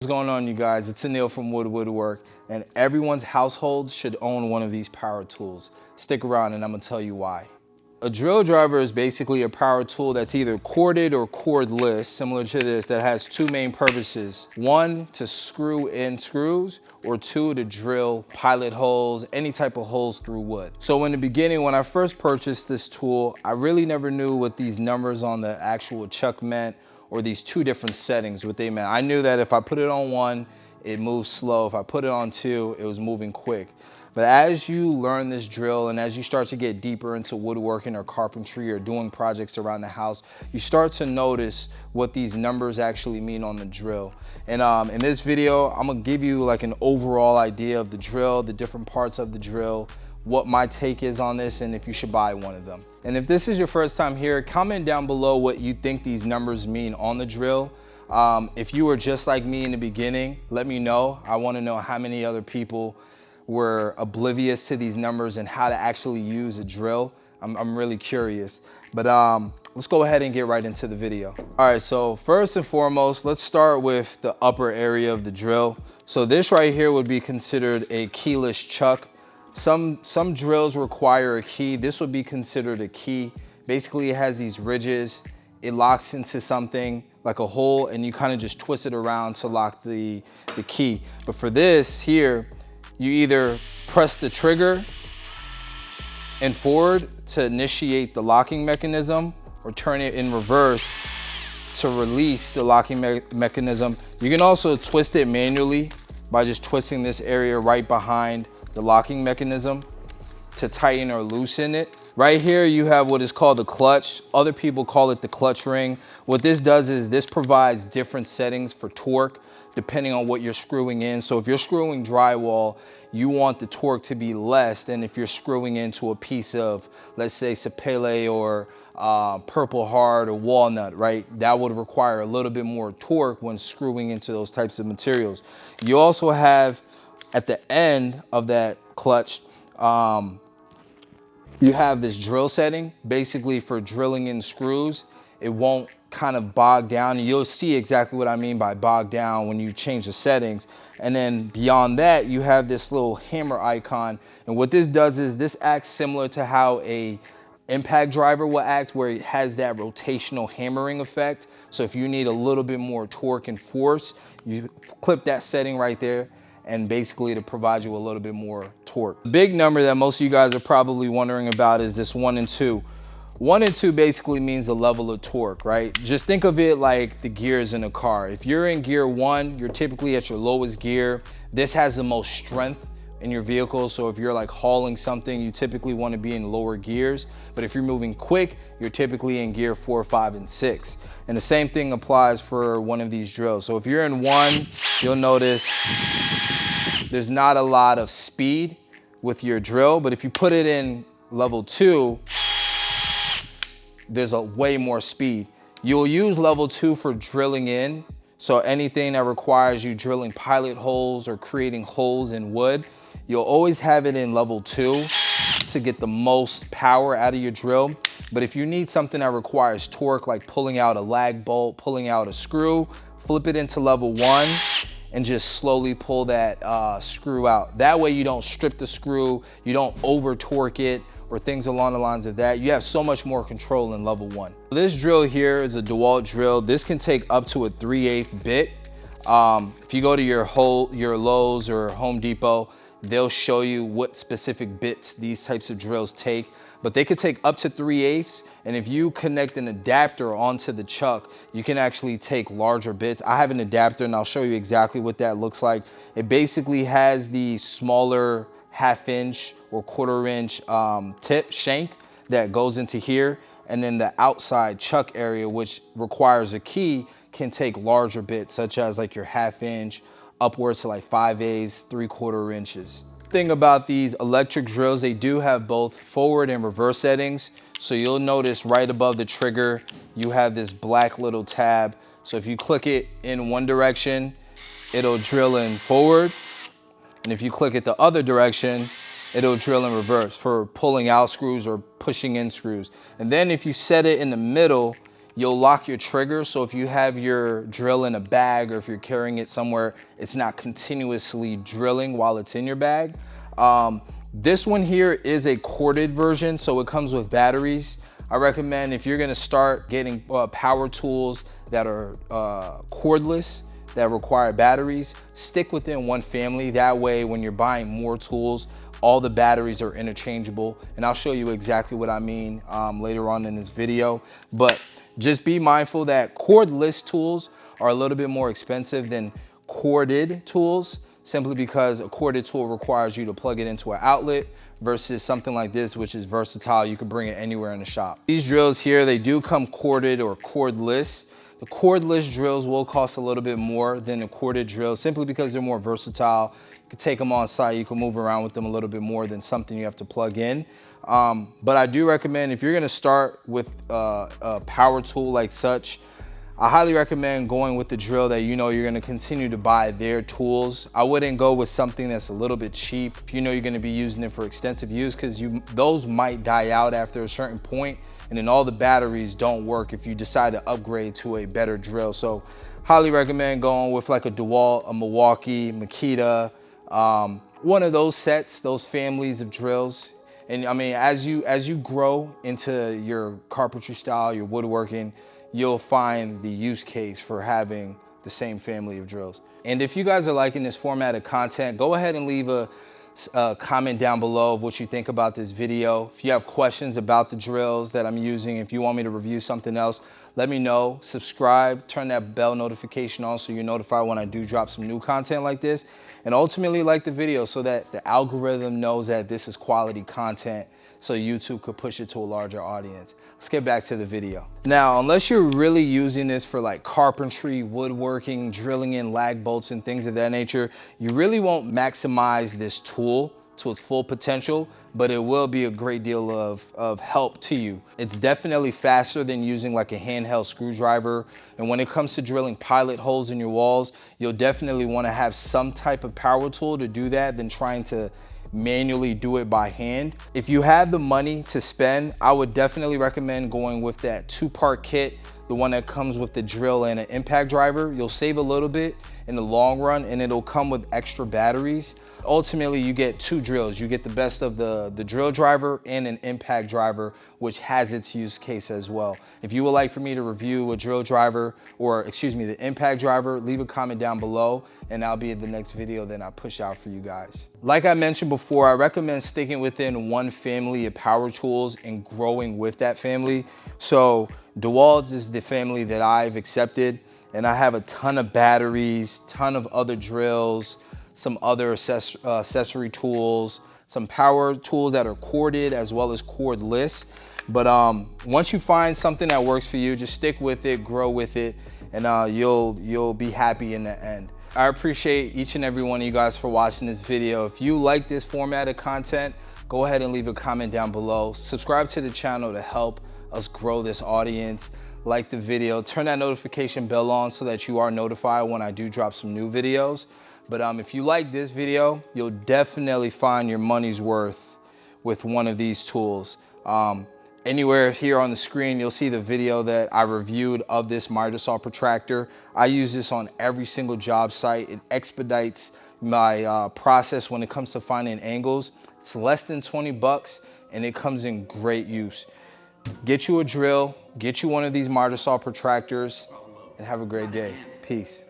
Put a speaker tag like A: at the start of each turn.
A: What's going on, you guys? It's Anil from Woodwork, and everyone's household should own one of these power tools. Stick around and I'm gonna tell you why. A drill driver is basically a power tool that's either corded or cordless, similar to this, that has two main purposes. One, to screw in screws, or two, to drill pilot holes, any type of holes through wood. So in the beginning, when I first purchased this tool, I really never knew what these numbers on the actual chuck meant, or these two different settings, what they meant. I knew that if I put it on one, it moved slow. If I put it on two, it was moving quick. But as you learn this drill and as you start to get deeper into woodworking or carpentry or doing projects around the house, you start to notice what these numbers actually mean on the drill. And in this video, I'm gonna give you like an overall idea of the drill, the different parts of the drill, what my take is on this, and if you should buy one of them. And if this is your first time here, comment down below what you think these numbers mean on the drill. If you were just like me in the beginning, let me know. I want to know how many other people were oblivious to these numbers and how to actually use a drill. I'm really curious. But let's go ahead and get right into the video. All right, so first and foremost, let's start with the upper area of the drill. So this right here would be considered a keyless chuck. Some drills require a key. This would be considered a key. Basically, it has these ridges. It locks into something like a hole, and you kind of just twist it around to lock the key. But for this here, you either press the trigger and forward to initiate the locking mechanism, or turn it in reverse to release the locking mechanism. You can also twist it manually by just twisting this area right behind the locking mechanism to tighten or loosen it. Right here you have what is called the clutch. Other people call it the clutch ring. What this does is this provides different settings for torque depending on what you're screwing in. So if you're screwing drywall, you want the torque to be less than if you're screwing into a piece of, let's say, sapele or purple heart or walnut, right? That would require a little bit more torque when screwing into those types of materials. You also have at the end of that clutch, you have this drill setting, basically for drilling in screws. It won't kind of bog down. You'll see exactly what I mean by bog down when you change the settings. And then beyond that, you have this little hammer icon. And what this does is this acts similar to how a impact driver will act, where it has that rotational hammering effect. So if you need a little bit more torque and force, you clip that setting right there, and basically to provide you a little bit more torque. The big number that most of you guys are probably wondering about is this 1 and 2. 1 and 2 basically means the level of torque, right? Just think of it like the gears in a car. If you're in gear 1, you're typically at your lowest gear. This has the most strength in your vehicle. So if you're like hauling something, you typically want to be in lower gears. But if you're moving quick, you're typically in gear 4, 5, and 6. And the same thing applies for one of these drills. So if you're in 1, you'll notice there's not a lot of speed with your drill, but if you put it in level 2, there's a way more speed. You'll use level 2 for drilling in. So anything that requires you drilling pilot holes or creating holes in wood, you'll always have it in level 2 to get the most power out of your drill. But if you need something that requires torque, like pulling out a lag bolt, pulling out a screw, flip it into level 1 and just slowly pull that screw out. That way you don't strip the screw, you don't over torque it, or things along the lines of that. You have so much more control in level 1. This drill here is a DeWalt drill. This can take up to a 3/8 bit. If you go to your Lowe's or Home Depot, they'll show you what specific bits these types of drills take, but they could take up to 3/8. And if you connect an adapter onto the chuck, you can actually take larger bits. I have an adapter and I'll show you exactly what that looks like. It basically has the smaller 1/2 inch or 1/4 inch tip shank that goes into here. And then the outside chuck area, which requires a key, can take larger bits, such as like your 1/2 inch, upwards to like 5/8, 3/4 inches. Thing about these electric drills, they do have both forward and reverse settings. So you'll notice right above the trigger, you have this black little tab. So if you click it in one direction, it'll drill in forward. And if you click it the other direction, it'll drill in reverse for pulling out screws or pushing in screws. And then if you set it in the middle, you'll lock your trigger. So if you have your drill in a bag or if you're carrying it somewhere, it's not continuously drilling while it's in your bag. This one here is a corded version, so it comes with batteries. I recommend if you're gonna start getting power tools that are cordless, that require batteries, stick within one family. That way, when you're buying more tools, all the batteries are interchangeable. And I'll show you exactly what I mean later on in this video. But just be mindful that cordless tools are a little bit more expensive than corded tools, simply because a corded tool requires you to plug it into an outlet versus something like this, which is versatile. You can bring it anywhere in the shop. These drills here, they do come corded or cordless. The cordless drills will cost a little bit more than the corded drills, simply because they're more versatile. You can take them on site, you can move around with them a little bit more than something you have to plug in. But I do recommend, if you're gonna start with a power tool like such, I highly recommend going with the drill that you know you're gonna continue to buy their tools. I wouldn't go with something that's a little bit cheap if you know you're gonna be using it for extensive use, because those might die out after a certain point, and then all the batteries don't work if you decide to upgrade to a better drill. So highly recommend going with like a DeWalt, a Milwaukee, Makita, one of those sets, those families of drills. And I mean, as you grow into your carpentry style, your woodworking, you'll find the use case for having the same family of drills. And if you guys are liking this format of content, go ahead and leave a comment down below of what you think about this video. If you have questions about the drills that I'm using, if you want me to review something else, let me know. Subscribe, turn that bell notification on so you're notified when I do drop some new content like this. And ultimately, like the video so that the algorithm knows that this is quality content, so YouTube could push it to a larger audience. Let's get back to the video. Now, unless you're really using this for like carpentry, woodworking, drilling in lag bolts and things of that nature, you really won't maximize this tool to its full potential, but it will be a great deal of help to you. It's definitely faster than using like a handheld screwdriver. And when it comes to drilling pilot holes in your walls, you'll definitely want to have some type of power tool to do that than trying to manually do it by hand. If you have the money to spend, I would definitely recommend going with that 2-part kit, the one that comes with the drill and an impact driver. You'll save a little bit in the long run, and it'll come with extra batteries. Ultimately, you get 2 drills. You get the best of the drill driver and an impact driver, which has its use case as well. If you would like for me to review a drill driver, or excuse me, the impact driver, leave a comment down below and I'll be in the next video that I push out for you guys. Like I mentioned before, I recommend sticking within one family of power tools and growing with that family. So DeWalt is the family that I've accepted, and I have a ton of batteries, ton of other drills, some other accessory tools, some power tools that are corded as well as cordless. But once you find something that works for you, just stick with it, grow with it, and you'll be happy in the end. I appreciate each and every one of you guys for watching this video. If you like this format of content, go ahead and leave a comment down below. Subscribe to the channel to help us grow this audience. Like the video, turn that notification bell on so that you are notified when I do drop some new videos. But if you like this video, you'll definitely find your money's worth with one of these tools. Anywhere here on the screen, you'll see the video that I reviewed of this miter saw protractor. I use this on every single job site. It expedites my process when it comes to finding angles. It's less than 20 bucks and it comes in great use. Get you a drill, get you one of these miter saw protractors, and have a great day. Peace.